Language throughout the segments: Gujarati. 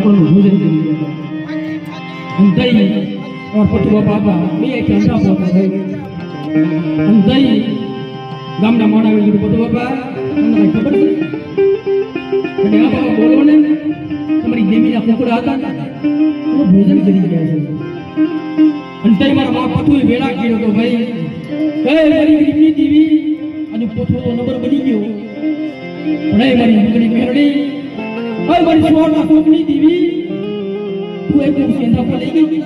બપોરનું ભોજન કરી ગયા અંતઈ और पटुआ बाबा मैं एक अंडा पोता है अंतई गामना मोड़ा में पटुआ बाबा તમને ખબર છે અને આ બાબા બોલો ને તમારી દેવીના કુકડા હતા ને તો ભોજન કરી ગયા છે અંતઈ મારા બાપ પટુએ વેળા કર્યો તો ભાઈ એ મારી ગરીબની દેવી અને પોઠો તો નંબર બની ગયો પણ એ મારી મુગડી મેરડી એ મારી સોરના કોકની દેવી તું એક સેના પર લઈ ગઈ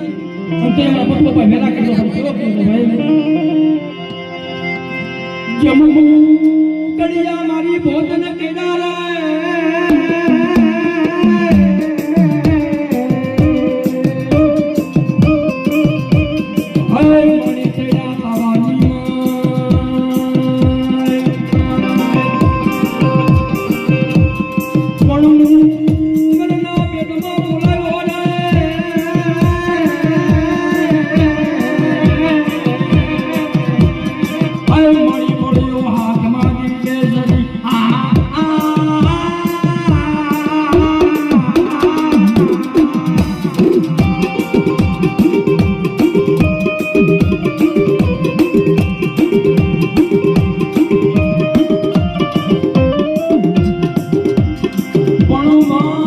અંતે મારા પટુઆ પર વેલા કર્યો પણ કેવો કર્યો ભાઈ જમુ કડિયા મારી ભોજન કેદારે પણ